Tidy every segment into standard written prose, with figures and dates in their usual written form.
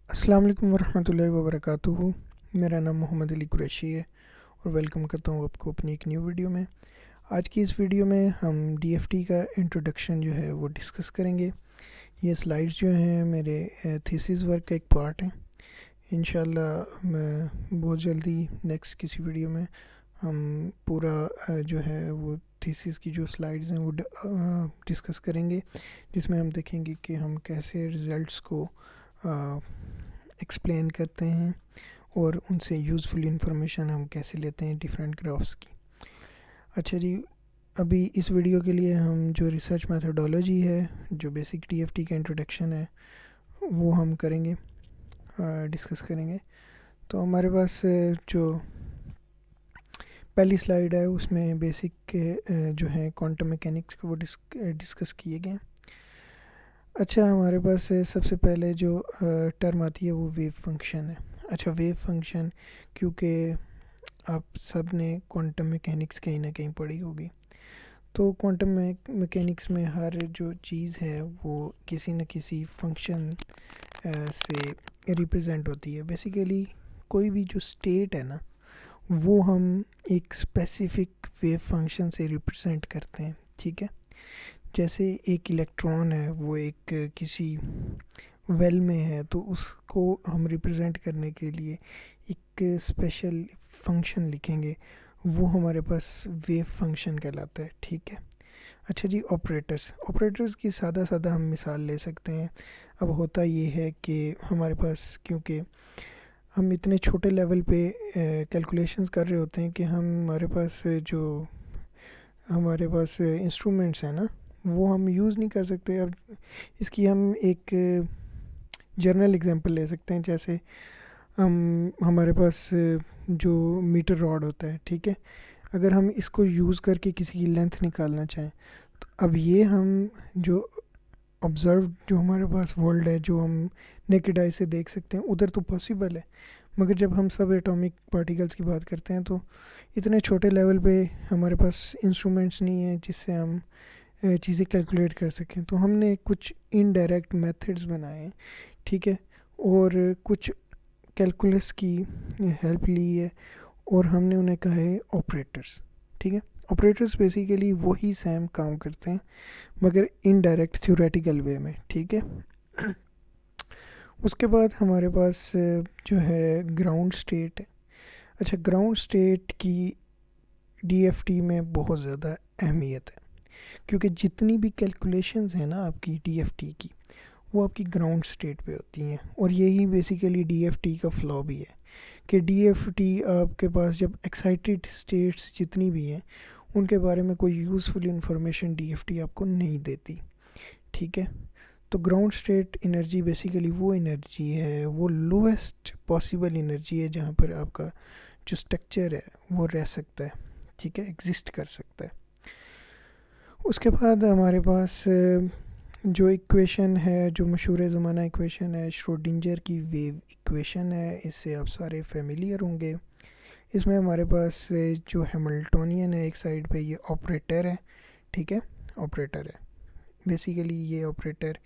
अस्सलाम वालेकुम वरहमतुल्लाहि वबरकातुहू। मेरा नाम मोहम्मद अली कुरैशी है और वेलकम करता हूँ आपको अपनी एक न्यू वीडियो में। आज की इस वीडियो में हम डीएफटी का इंट्रोडक्शन जो है वो डिस्कस करेंगे। ये स्लाइड्स जो हैं मेरे थीसिस वर्क का एक पार्ट है। इंशाल्लाह मैं बहुत जल्दी नेक्स्ट किसी वीडियो में हम पूरा जो है वो थीसिस की जो स्लाइड्स हैं वो डिस्कस करेंगे, जिसमें हम देखेंगे कि हम कैसे रिज़ल्ट्स को एक्सप्लेन करते हैं और उनसे यूज़फुल इंफॉर्मेशन हम कैसे लेते हैं डिफरेंट ग्राफ्स की। अच्छा जी, अभी इस वीडियो के लिए हम जो रिसर्च मेथोडोलॉजी है, जो बेसिक टीएफटी का इंट्रोडक्शन है, वो हम करेंगे, डिस्कस करेंगे। तो हमारे पास जो पहली स्लाइड है उसमें बेसिक जो है क्वांटम मैकेनिक्स को वो डिस्कस किए गए हैं। अच्छा, हमारे पास सबसे पहले जो टर्म आती है वो वेव फंक्शन है। अच्छा, वेव फंक्शन, क्योंकि आप सब ने क्वांटम मैकेनिक्स कहीं ना कहीं पढ़ी होगी, तो क्वांटम मैकेनिक्स में हर जो चीज़ है वो किसी न किसी फंक्शन से रिप्रेजेंट होती है। बेसिकली कोई भी जो स्टेट है ना, वो हम एक स्पेसिफिक वेव फंक्शन से रिप्रेजेंट करते हैं। ठीक है, जैसे एक इलेक्ट्रॉन है, वो एक किसी वेल में है, तो उसको हम रिप्रेजेंट करने के लिए एक स्पेशल फंक्शन लिखेंगे, वो हमारे पास वेव फंक्शन कहलाता है। ठीक है। अच्छा जी, ऑपरेटर्स ऑपरेटर्स की सादा सादा हम मिसाल ले सकते हैं। अब होता ये है कि हमारे पास, क्योंकि हम इतने छोटे लेवल पे कैलकुलेशंस कर रहे होते हैं कि हमारे पास जो हमारे पास इंस्ट्रूमेंट्स हैं ना, वो हम यूज़ नहीं कर सकते। अब इसकी हम एक जर्नल एग्जांपल ले सकते हैं। जैसे हम हमारे पास जो मीटर रॉड होता है, ठीक है, अगर हम इसको यूज़ करके किसी की लेंथ निकालना चाहें, तो अब ये हम जो ऑब्ज़र्व जो हमारे पास वर्ल्ड है, जो हम नेकेड आई से देख सकते हैं, उधर तो पॉसिबल है। मगर जब हम सब एटॉमिक पार्टिकल्स की बात करते हैं, तो इतने छोटे लेवल पे हमारे पास इंस्ट्रूमेंट्स नहीं है जिससे हम चीज़ें कैलकुलेट कर सकें। तो हमने कुछ इनडायरेक्ट मेथड्स बनाए हैं, ठीक है, और कुछ कैलकुलस की हेल्प ली है और हमने उन्हें कहा है ऑपरेटर्स। ठीक है, ऑपरेटर्स बेसिकली वही सेम काम करते हैं मगर इनडायरेक्ट थ्योरेटिकल वे में। ठीक है। उसके बाद हमारे पास जो है ग्राउंड स्टेट है। अच्छा, ग्राउंड स्टेट की डीएफटी में बहुत ज़्यादा अहमियत है, क्योंकि जितनी भी कैलकुलेशंस हैं ना आपकी डीएफटी की, वो आपकी ग्राउंड स्टेट पे होती हैं। और यही बेसिकली डीएफटी का फ्लॉ भी है कि डीएफटी आपके पास जब एक्साइटेड स्टेट्स जितनी भी हैं, उनके बारे में कोई यूज़फुल इंफॉर्मेशन डीएफटी आपको नहीं देती। ठीक है। तो ग्राउंड स्टेट एनर्जी बेसिकली वो एनर्जी है, वो लोएस्ट पॉसिबल एनर्जी है जहाँ पर आपका जो स्ट्रक्चर है वो रह सकता है। ठीक है, एग्जिस्ट कर सकता है। उसके बाद हमारे पास जो इक्वेशन है, जो मशहूर ज़माना इक्वेशन है, श्रोडिंजर की वेव इक्वेशन है, इससे आप सारे फेमिलियर होंगे। इसमें हमारे पास जो हैमिल्टोनियन है एक साइड पे, ये ऑपरेटर है। ठीक है, ऑपरेटर है। बेसिकली ये ऑपरेटर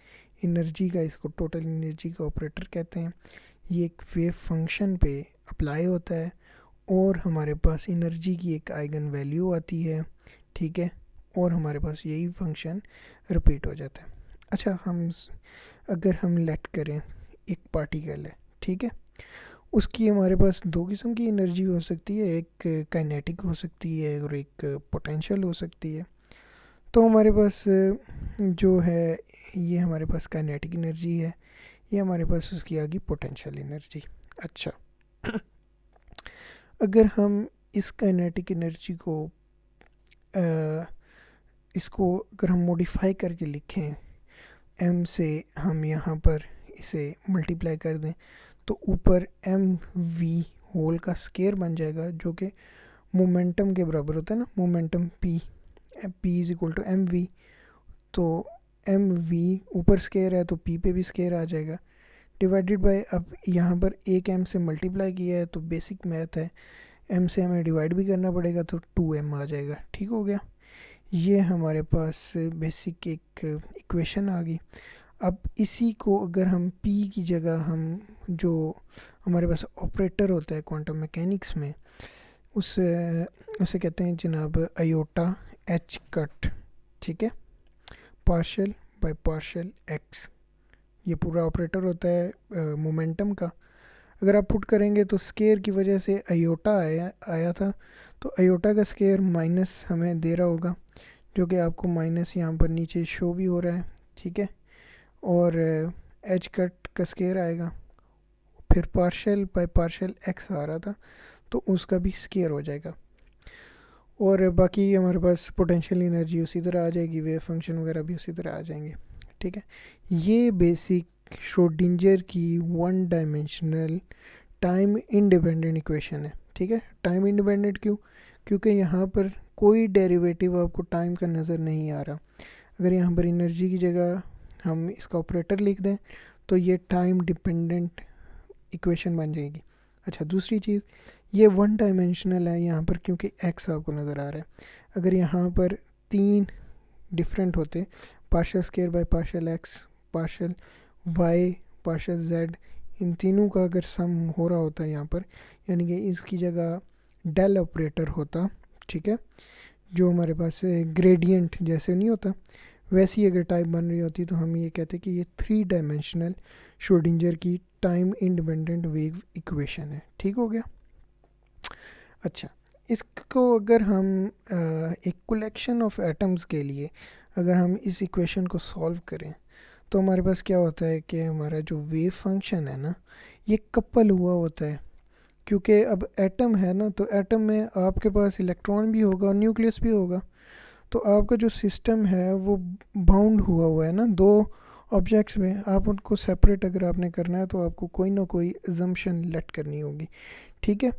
एनर्जी का, इसको टोटल एनर्जी का ऑपरेटर कहते हैं। ये एक वेव फंक्शन पे अप्लाई होता है और हमारे पास एनर्जी की एक आइगन वैल्यू आती है। ठीक है, और हमारे पास यही फंक्शन रिपीट हो जाता है। अच्छा, अगर हम लेट करें एक पार्टिकल है, ठीक है, उसकी हमारे पास दो किस्म की एनर्जी हो सकती है, एक काइनेटिक हो सकती है और एक पोटेंशियल हो सकती है। तो हमारे पास जो है, ये हमारे पास काइनेटिक एनर्जी है, ये हमारे पास उसकी आ गई पोटेंशियल एनर्जी। अच्छा, अगर हम इस काइनेटिक एनर्जी को इसको अगर हम मॉडिफाई करके लिखें, एम से हम यहाँ पर इसे मल्टीप्लाई कर दें, तो ऊपर एम वी होल का स्केयर बन जाएगा, जो कि मोमेंटम के बराबर होता है ना, momentum p, p is equal to m v. तो एम वी ऊपर स्केयर है तो पी पे भी स्केयर आ जाएगा, डिवाइडेड बाय, अब यहाँ पर एक एम से मल्टीप्लाई किया है तो बेसिक मैथ है, एम से हमें डिवाइड भी करना पड़ेगा तो टू एम आ जाएगा। ठीक हो गया, ये हमारे पास बेसिक एक इक्वेशन आ गई। अब इसी को अगर हम p की जगह हम जो हमारे पास ऑपरेटर होता है क्वांटम मैकेनिक्स में, उसे उसे कहते हैं जनाब आयोटा एच कट, ठीक है, पार्शल बाय पार्शल एक्स। ये पूरा ऑपरेटर होता है मोमेंटम का। अगर आप पुट करेंगे तो स्केयर की वजह से आयोटा आया था, तो आयोटा का स्केयर माइनस हमें दे रहा होगा, जो कि आपको माइनस यहाँ पर नीचे शो भी हो रहा है, ठीक है। और एच कट का स्केयर आएगा, फिर पार्शल बाय पार्शल एक्स आ रहा था, तो उसका भी स्केयर हो जाएगा। और बाकी हमारे पास पोटेंशियल एनर्जी उसी तरह आ जाएगी, वेव फंक्शन वगैरह भी उसी तरह आ जाएंगे, ठीक है। ये बेसिक श्रोडिंजर की one dimensional time independent equation है, ठीक है। टाइम इंडिपेंडेंट क्यों? क्योंकि यहाँ पर कोई डेरिवेटिव आपको टाइम का नज़र नहीं आ रहा। अगर यहाँ पर एनर्जी की जगह हम इसका ऑपरेटर लिख दें तो ये टाइम डिपेंडेंट इक्वेशन बन जाएगी। अच्छा, दूसरी चीज़, ये वन डायमेंशनल है यहाँ पर क्योंकि एक्स आपको नज़र आ रहा है। अगर यहाँ पर तीन डिफरेंट होते, partial square by partial x, partial y, partial z, इन तीनों का अगर सम हो रहा होता है यहाँ पर, यानी कि इसकी जगह डेल ऑपरेटर होता, ठीक है, जो हमारे पास ग्रेडियंट जैसे नहीं होता वैसी अगर टाइप बन रही होती, तो हम ये कहते कि ये थ्री डायमेंशनल श्रोडिंजर की टाइम इंडिपेंडेंट वेव इक्वेशन है, ठीक हो गया। अच्छा, इसको अगर हम एक कलेक्शन ऑफ एटम्स के लिए अगर हम इस इक्वेशन को सॉल्व करें, तो हमारे पास क्या होता है कि हमारा जो वेव फंक्शन है ना, ये कपल हुआ होता है। क्योंकि अब एटम है ना, तो एटम में आपके पास इलेक्ट्रॉन भी होगा और न्यूक्लियस भी होगा, तो आपका जो सिस्टम है वो बाउंड हुआ हुआ है ना दो ऑब्जेक्ट्स में। आप उनको सेपरेट अगर आपने करना है तो आपको कोई ना कोई अजम्पशन लेट करनी होगी, ठीक है।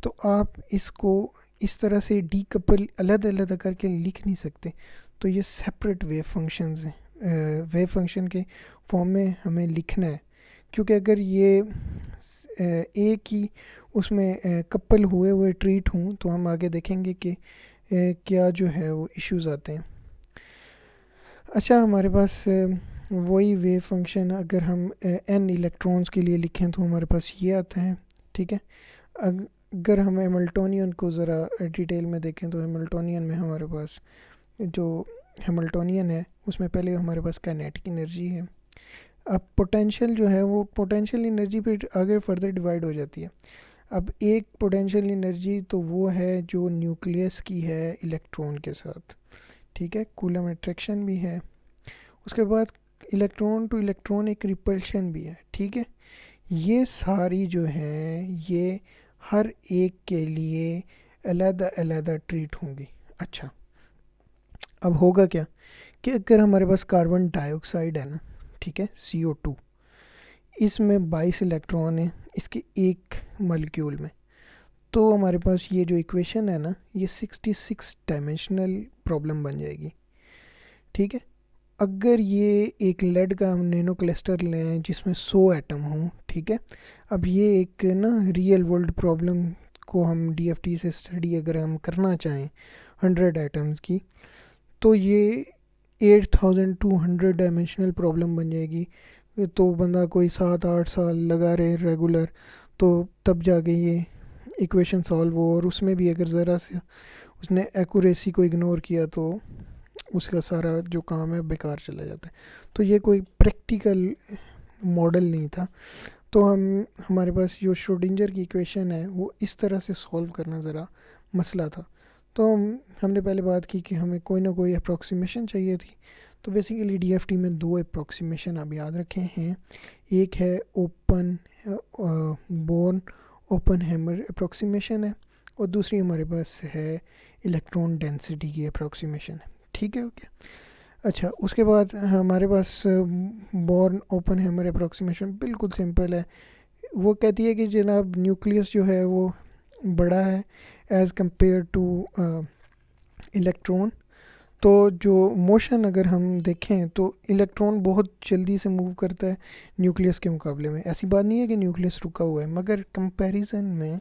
तो आप इसको इस तरह से डीकपल अलग अलग करके लिख नहीं सकते, तो ये सेपरेट वेव फंक्शंस हैं। वेव फंक्शन के फॉर्म में हमें लिखना है, क्योंकि अगर ये एक ही उसमें कपल हुए हुए ट्रीट हों तो हम आगे देखेंगे कि क्या जो है वो इश्यूज आते हैं। अच्छा, हमारे पास वही वेव फंक्शन अगर हम एन इलेक्ट्रॉन्स के लिए लिखें तो हमारे पास ये आता है, ठीक है। अगर हम हैमिल्टोनियन को ज़रा डिटेल में देखें तो हैमिल्टोनियन में हमारे पास जो हैमिल्टोनियन है उसमें पहले हमारे पास काइनेटिक एनर्जी है। अब पोटेंशियल जो है वो पोटेंशियल एनर्जी पे आगे फर्दर डिवाइड हो जाती है। अब एक पोटेंशियल एनर्जी तो वो है जो न्यूक्लियस की है इलेक्ट्रॉन के साथ, ठीक है, कूलम अट्रैक्शन भी है। उसके बाद इलेक्ट्रॉन टू इलेक्ट्रॉन एक रिपल्शन भी है, ठीक है। ये सारी जो हैं ये हर एक के लिए अलग अलग ट्रीट होंगी। अच्छा, अब होगा क्या कि अगर हमारे पास कार्बन डाइऑक्साइड है ना, ठीक है, CO2, इसमें 22 इलेक्ट्रॉन है इसके एक मॉलिक्यूल में, तो हमारे पास ये जो इक्वेशन है ना ये 66 डायमेंशनल प्रॉब्लम बन जाएगी, ठीक है। अगर ये एक लेड का हम नैनो क्लस्टर लें जिसमें 100 एटम हों, ठीक है। अब ये एक ना रियल वर्ल्ड प्रॉब्लम को हम DFT से स्टडी अगर हम करना चाहें 100 एटम्स की, तो ये 8200 डायमेंशनल प्रॉब्लम बन जाएगी। तो बंदा कोई 7-8 साल लगा रहे रेगुलर, तो तब जाके ये इक्वेशन सॉल्व हो, और उसमें भी अगर ज़रा से उसने एक्यूरेसी को इग्नोर किया तो उसका सारा जो काम है बेकार चला जाता है। तो ये कोई प्रैक्टिकल मॉडल नहीं था। तो हमारे पास जो श्रोडिंजर की इक्वेशन है वो इस तरह से सॉल्व करना ज़रा मसला था। तो हमने पहले बात की कि हमें कोई ना कोई अप्रॉक्सीमेशन चाहिए थी। तो बेसिकली DFT में दो अप्रॉक्सीमेशन आप याद रखे हैं। एक है ओपन बोर्न ओपन हैमर अप्रॉक्सीमेशन है, और दूसरी हमारे पास है इलेक्ट्रॉन डेंसिटी की अप्रॉक्सीमेशन है, ठीक है, ओके। अच्छा, उसके बाद हमारे पास बोर्न ओपन हैमर अप्रॉक्सीमेशन बिल्कुल सिंपल है। वो कहती है कि जनाब न्यूक्लियस जो है वो बड़ा है एज़ कंपेयर टू इलेक्ट्रॉन। तो जो मोशन अगर हम देखें तो इलेक्ट्रॉन बहुत जल्दी से मूव करता है न्यूक्लियस के मुकाबले में। ऐसी बात नहीं है कि न्यूक्लियस रुका हुआ है, मगर कंपैरिजन में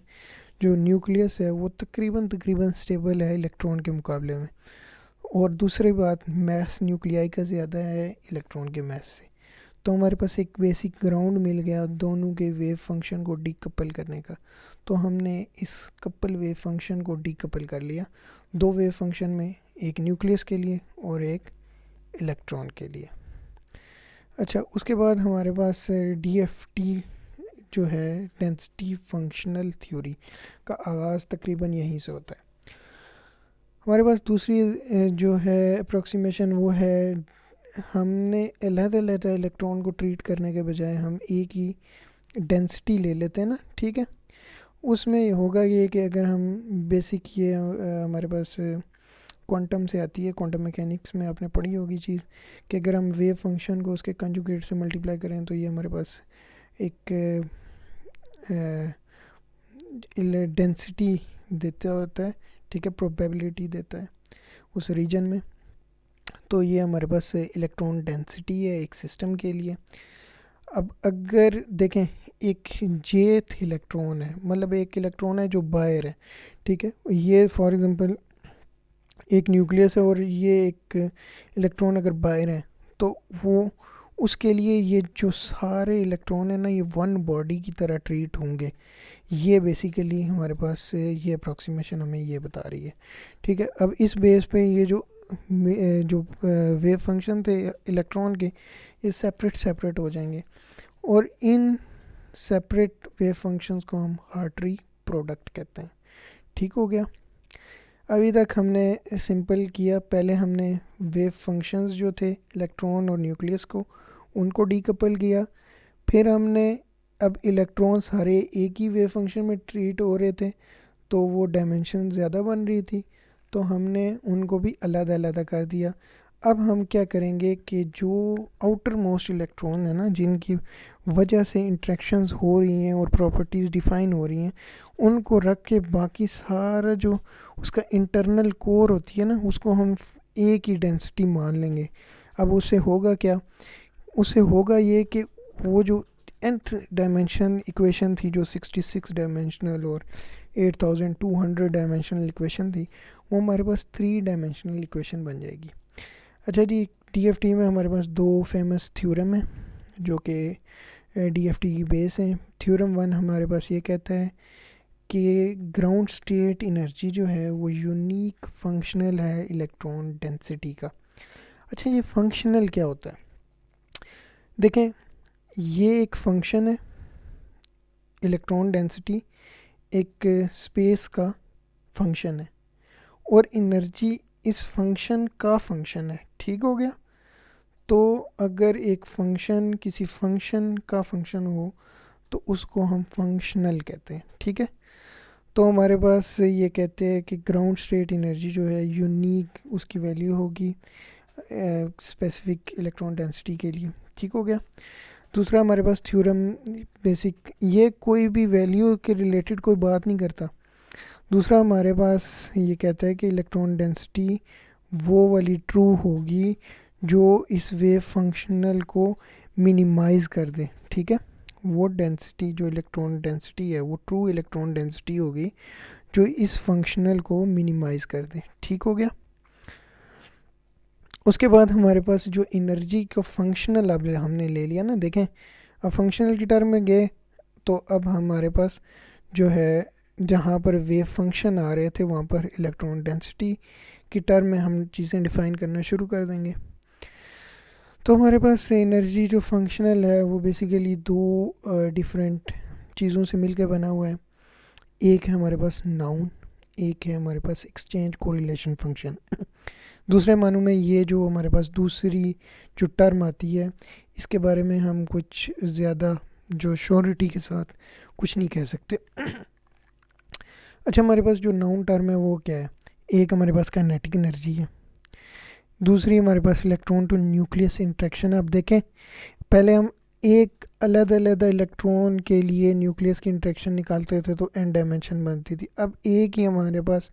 जो न्यूक्लियस है वो तकरीबन तकरीबन स्टेबल है इलेक्ट्रॉन के मुकाबले में। और दूसरी बात, मैस न्यूक्लियाई का ज़्यादा है इलेक्ट्रॉन के मैस से। तो हमारे पास एक बेसिक ग्राउंड मिल गया दोनों के वेव फंक्शन को डीकपल करने का। तो हमने इस कपल वेव फंक्शन को डीकपल कर लिया दो वेव फंक्शन में, एक न्यूक्लियस के लिए और एक इलेक्ट्रॉन के लिए। अच्छा, उसके बाद हमारे पास डीएफटी जो है डेंसिटी फंक्शनल थ्योरी का आगाज़ तकरीबन यहीं से होता है। हमारे पास दूसरी जो है अप्रोक्सीमेशन वो है, हमने अलग-अलग इलेक्ट्रॉन को ट्रीट करने के बजाय हम एक ही डेंसिटी ले लेते हैं ना, ठीक है। उसमें होगा ये कि अगर हम बेसिक ये हमारे पास क्वांटम से आती है, क्वांटम मैकेनिक्स में आपने पढ़ी होगी चीज़ कि अगर हम वेव फंक्शन को उसके कंजुगेट से मल्टीप्लाई करें तो ये हमारे पास एक डेंसिटी देता होता है, ठीक है, प्रोबेबिलिटी देता है उस रीजन में। तो ये हमारे पास इलेक्ट्रॉन डेंसिटी है एक सिस्टम के लिए। अब अगर देखें एक जेथ इलेक्ट्रॉन है, मतलब एक इलेक्ट्रॉन है जो बाहर है, ठीक है, ये फॉर एग्जांपल एक न्यूक्लियस है और ये एक इलेक्ट्रॉन अगर बाहर है तो वो उसके लिए ये जो सारे इलेक्ट्रॉन है ना ये वन बॉडी की तरह ट्रीट होंगे। ये बेसिकली हमारे पास ये अप्रॉक्सीमेशन हमें ये बता रही है, ठीक है। अब इस बेस पे ये जो वेव फंक्शन थे इलेक्ट्रॉन के ये सेपरेट हो जाएंगे और इन सेपरेट वेव फंक्शंस को हम हार्ट्री प्रोडक्ट कहते हैं। ठीक हो गया। अभी तक हमने सिंपल किया, पहले हमने वेव फंक्शंस जो थे इलेक्ट्रॉन और न्यूक्लियस को उनको डीकपल किया, फिर हमने अब इलेक्ट्रॉन सारे एक ही वेव फंक्शन में ट्रीट हो रहे थे तो वो डायमेंशन ज़्यादा बन रही थी तो हमने उनको भी अलग अलग कर दिया। अब हम क्या करेंगे कि जो आउटर मोस्ट इलेक्ट्रॉन है ना जिनकी वजह से इंट्रैक्शंस हो रही हैं और प्रॉपर्टीज़ डिफ़ाइन हो रही हैं उनको रख के बाकी सारा जो उसका इंटरनल कोर होती है ना उसको हम एक ही डेंसिटी मान लेंगे। अब उससे होगा क्या, उससे होगा ये कि वो जो nth डायमेंशन इक्वेशन थी जो 66 डायमेंशनल और 8200 डायमेंशनल इक्वेशन थी वो हमारे पास 3 डायमेंशनल इक्वेशन बन जाएगी। अच्छा जी, डीएफटी में हमारे पास दो फेमस थ्योरम है जो कि डीएफटी की बेस है। थ्योरम 1 हमारे पास ये कहता है कि ग्राउंड स्टेट एनर्जी जो है वो यूनिक फंक्शनल है इलेक्ट्रॉन डेंसिटी का। अच्छा, ये फंक्शनल क्या होता है? देखें, ये एक फंक्शन है, इलेक्ट्रॉन डेंसिटी एक स्पेस का फंक्शन है और एनर्जी इस फंक्शन का फंक्शन है। ठीक हो गया। तो अगर एक फंक्शन किसी फंक्शन का फंक्शन हो तो उसको हम फंक्शनल कहते हैं। ठीक है। तो हमारे पास ये कहते हैं कि ग्राउंड स्टेट एनर्जी जो है यूनिक उसकी वैल्यू होगी स्पेसिफिक इलेक्ट्रॉन डेंसिटी के लिए। ठीक हो गया। दूसरा हमारे पास थ्योरम बेसिक, ये कोई भी वैल्यू के रिलेटेड कोई बात नहीं करता। दूसरा हमारे पास ये कहता है कि इलेक्ट्रॉन डेंसिटी वो वाली ट्रू होगी जो इस वेव फंक्शनल को मिनिमाइज़ कर दे। ठीक है, वो डेंसिटी जो इलेक्ट्रॉन डेंसिटी है वो ट्रू इलेक्ट्रॉन डेंसिटी होगी जो इस फंक्शनल को मिनिमाइज़ कर दे। ठीक हो गया। उसके बाद हमारे पास जो एनर्जी का फंक्शनल अब हमने ले लिया ना, देखें अब फंक्शनल की टर्म में गए तो अब हमारे पास जो है जहाँ पर वेव फंक्शन आ रहे थे वहाँ पर इलेक्ट्रॉन डेंसिटी की टर्म में हम चीज़ें डिफ़ाइन करना शुरू कर देंगे। तो हमारे पास एनर्जी जो फंक्शनल है वो बेसिकली दो डिफरेंट चीज़ों से मिलकर बना हुआ है। एक है हमारे पास नाउन, एक है हमारे पास एक्सचेंज कोरिलेशन फंक्शन। दूसरे मानों में ये जो हमारे पास दूसरी जो टर्म आती है इसके बारे में हम कुछ ज़्यादा जो श्योरिटी के साथ कुछ नहीं कह सकते। अच्छा, हमारे पास जो नाउन टर्म है वो क्या है? एक हमारे पास काइनेटिक एनर्जी है, दूसरी हमारे पास इलेक्ट्रॉन टू न्यूक्लियस इंट्रैक्शन। आप देखें पहले हम एक अलग अलग इलेक्ट्रॉन के लिए न्यूक्लियस की इंट्रैक्शन निकालते थे तो एन डायमेंशन बनती थी। अब एक ही हमारे पास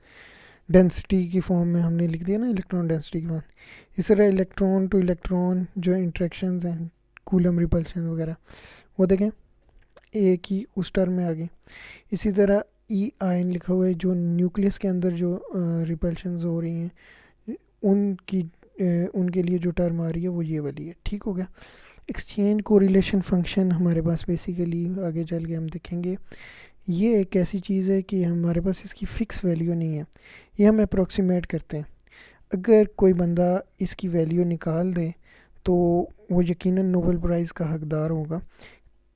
डेंसिटी की फॉर्म में हमने लिख दिया ना, इलेक्ट्रॉन डेंसिटी की फॉर्म। इस तरह इलेक्ट्रॉन टू इलेक्ट्रॉन जो इंट्रैक्शंस हैं कूलम रिपल्शन वगैरह वो देखें एक ही उस टर्म में आ गई। इसी तरह ई आयन लिखा हुआ है जो न्यूक्लियस के अंदर जो रिपल्शंस हो रही हैं उनकी उनके लिए जो टर्म आ रही है वो ये वाली है। ठीक हो गया। एक्सचेंज कोरिलेशन फंक्शन हमारे पास बेसिकली आगे चल के हम देखेंगे, ये एक ऐसी चीज़ है कि हमारे पास इसकी फ़िक्स वैल्यू नहीं है, ये हम अप्रोक्सीमेट करते हैं। अगर कोई बंदा इसकी वैल्यू निकाल दे तो वो यकीनन नोबेल प्राइज़ का हकदार होगा,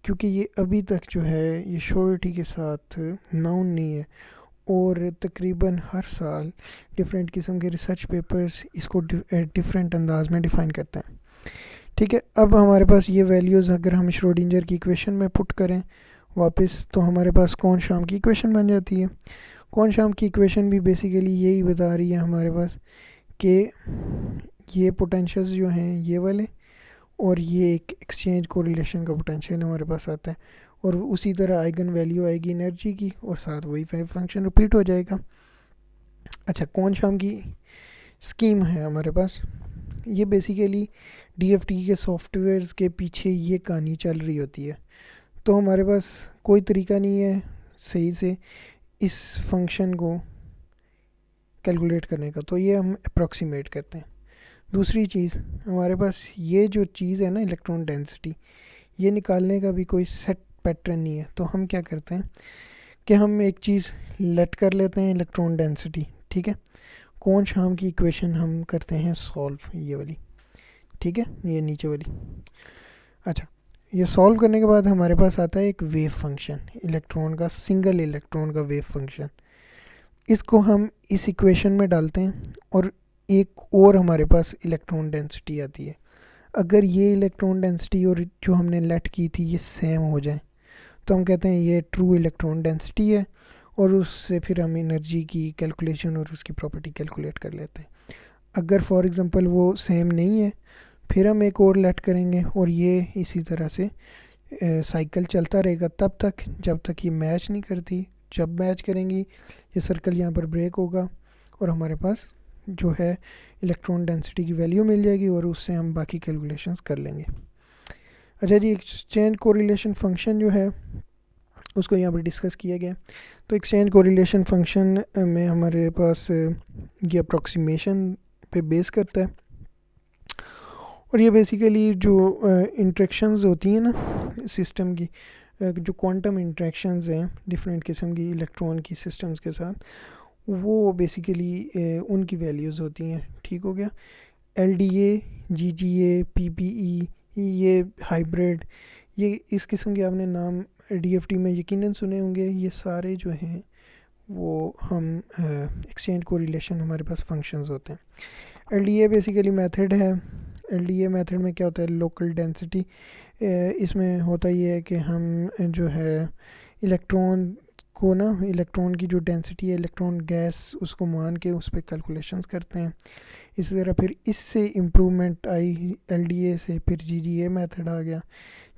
क्योंकि ये अभी तक जो है ये श्योरिटी के साथ नाउन नहीं है, और तकरीबन हर साल डिफरेंट किस्म के रिसर्च पेपर्स इसको डिफरेंट अंदाज में डिफ़ाइन करते हैं। ठीक है, अब हमारे पास ये वैल्यूज़ अगर हम श्रोडिंजर की इक्वेशन में पुट करें वापस, तो हमारे पास कौन शाम की इक्वेशन बन जाती है। कौन शाम की इक्वेशन भी बेसिकली यही बता रही है हमारे पास कि ये पोटेंशियल्स जो हैं ये वाले, और ये एक एक्सचेंज कोरिलेशन का पोटेंशियल हमारे पास आता है, और उसी तरह आइगन वैल्यू आएगी एनर्जी की, और साथ वही वेव फंक्शन रिपीट हो जाएगा। अच्छा, कौन शाम की स्कीम है हमारे पास, ये बेसिकली डीएफटी के सॉफ्टवेयर्स के पीछे ये कहानी चल रही होती है। तो हमारे पास कोई तरीका नहीं है सही से इस फंक्शन को कैलकुलेट करने का, तो ये हम अप्रॉक्सीमेट करते हैं। दूसरी चीज़, हमारे पास ये जो चीज़ है ना इलेक्ट्रॉन डेंसिटी, ये निकालने का भी कोई सेट पैटर्न नहीं है। तो हम क्या करते हैं कि हम एक चीज़ लेट कर लेते हैं इलेक्ट्रॉन डेंसिटी, ठीक है। कौन शाम की इक्वेशन हम करते हैं सॉल्व, ये वाली, ठीक है, ये नीचे वाली। अच्छा, ये सॉल्व करने के बाद हमारे पास आता है एक वेव फंक्शन इलेक्ट्रॉन का, सिंगल इलेक्ट्रॉन का वेव फंक्शन। इसको हम इस इक्वेशन में डालते हैं, और एक और हमारे पास इलेक्ट्रॉन डेंसिटी आती है। अगर ये इलेक्ट्रॉन डेंसिटी और जो हमने लेट की थी ये सेम हो जाए, तो हम कहते हैं ये ट्रू इलेक्ट्रॉन डेंसिटी है, और उससे फिर हम एनर्जी की कैलकुलेशन और उसकी प्रॉपर्टी कैलकुलेट कर लेते हैं। अगर फॉर एग्ज़ाम्पल वो सेम नहीं है, फिर हम एक और लेट करेंगे, और ये इसी तरह से साइकिल चलता रहेगा तब तक जब तक ये मैच नहीं करती। जब मैच करेंगी ये सर्कल यहाँ पर ब्रेक होगा, और हमारे पास जो है इलेक्ट्रॉन डेंसिटी की वैल्यू मिल जाएगी, और उससे हम बाकी कैलकुलेशंस कर लेंगे। अच्छा जी, एक्सचेंज कोरिलेशन फंक्शन जो है उसको यहाँ पर डिस्कस किया गया। तो एक्सचेंज कोरिलेशन फंक्शन में हमारे पास ये अप्रॉक्सीमेशन पे बेस करता है, और ये बेसिकली जो इंट्रैक्शंस होती हैं ना सिस्टम की, जो क्वांटम इंट्रैक्शंस हैं डिफरेंट किस्म की इलेक्ट्रॉन की सिस्टम्स के साथ, वो बेसिकली उनकी वैल्यूज़ होती हैं। ठीक हो गया। LDA, GGA, PPE, ये हाइब्रिड, ये इस किस्म के आपने नाम DFT में यकीनन सुने होंगे। ये सारे जो हैं वो हम एक्सचेंज कोरिलेशन हमारे पास फंक्शंस होते हैं। LDA बेसिकली मेथड है। LDA मेथड में क्या होता है, लोकल डेंसिटी, इसमें होता ये है कि हम जो है इलेक्ट्रॉन को ना, इलेक्ट्रॉन की जो डेंसिटी है, इलेक्ट्रॉन गैस, उसको मान के उस पर कैलकुलेशंस करते हैं। इसी तरह फिर इससे इम्प्रूवमेंट आई LDA से, फिर GGA मेथड आ गया।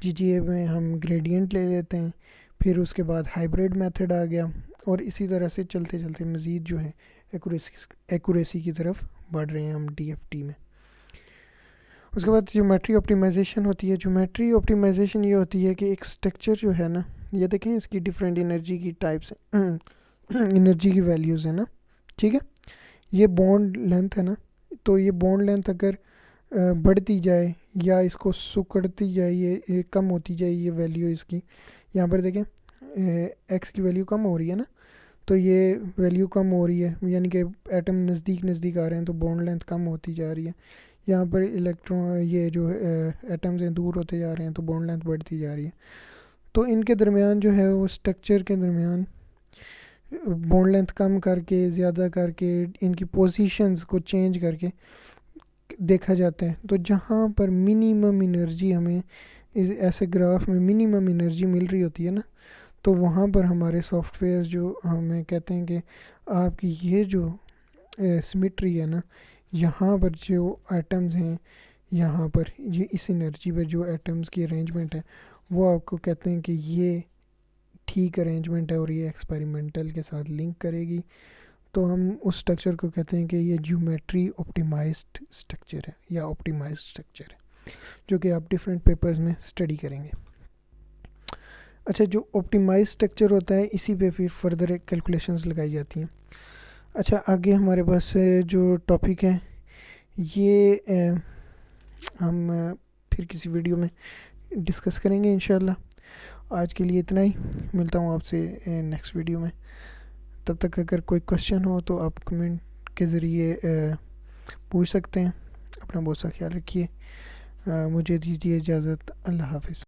GGA में हम ग्रेडियंट ले लेते हैं, फिर उसके बाद हाइब्रिड मेथड आ गया, और इसी तरह से चलते चलते मज़ीद जो है एक्यूरेसी की तरफ बढ़ रहे हैं हम DFT में। उसके बाद ज्योमेट्री ऑप्टिमाइजेशन होती है। ज्योमेट्री ऑप्टिमाइजेशन ये होती है कि एक स्ट्रक्चर जो है ना, ये देखें इसकी डिफरेंट एनर्जी की टाइप्स हैं, एनर्जी की वैल्यूज़ है ना, ठीक है। ये बॉन्ड लेंथ है ना, तो ये बॉन्ड लेंथ अगर बढ़ती जाए या इसको सुकड़ती जाए, ये कम होती जाए, ये वैल्यू इसकी, यहाँ पर देखें एक्स की वैल्यू कम हो रही है ना, तो ये वैल्यू कम हो रही है, यानी कि एटम नज़दीक नज़दीक आ रहे हैं, तो बॉन्ड लेंथ कम होती जा रही है। यहाँ पर इलेक्ट्रॉन, ये जो एटम्स हैं दूर होते जा रहे हैं, तो बॉन्ड लेंथ बढ़ती जा रही है। तो इनके दरमियान जो है वो स्ट्रक्चर के दरमियान बॉन्ड लेंथ कम करके, ज़्यादा करके, इनकी पोजीशंस को चेंज करके देखा जाता है। तो जहाँ पर मिनिमम एनर्जी हमें इस ऐसे ग्राफ में मिनिमम एनर्जी मिल रही होती है ना, तो वहाँ पर हमारे सॉफ्टवेयर जो हमें कहते हैं कि आपकी ये जो सिमेट्री है ना, यहाँ पर जो एटम्स हैं, यहाँ पर ये इस एनर्जी पर जो एटम्स की अरेंजमेंट है, वो आपको कहते हैं कि ये ठीक अरेंजमेंट है, और ये एक्सपेरिमेंटल के साथ लिंक करेगी। तो हम उस स्ट्रक्चर को कहते हैं कि ये ज्योमेट्री ऑप्टिमाइज्ड स्ट्रक्चर है, या ऑप्टिमाइज्ड स्ट्रक्चर है, जो कि आप डिफरेंट पेपर्स में स्टडी करेंगे। अच्छा, जो ऑप्टिमाइज स्ट्रक्चर होता है, इसी पे फिर फर्दर कैलकुलेशंस लगाई जाती हैं। अच्छा, आगे हमारे पास जो टॉपिक है, ये हम फिर किसी वीडियो में डिस्कस करेंगे इंशाल्लाह। आज के लिए इतना ही, मिलता हूँ आपसे नेक्स्ट वीडियो में। तब तक अगर कोई क्वेश्चन हो तो आप कमेंट के ज़रिए पूछ सकते हैं। अपना बहुत सा ख्याल रखिए। मुझे दीजिए इजाज़त। अल्लाह हाफ़िज़।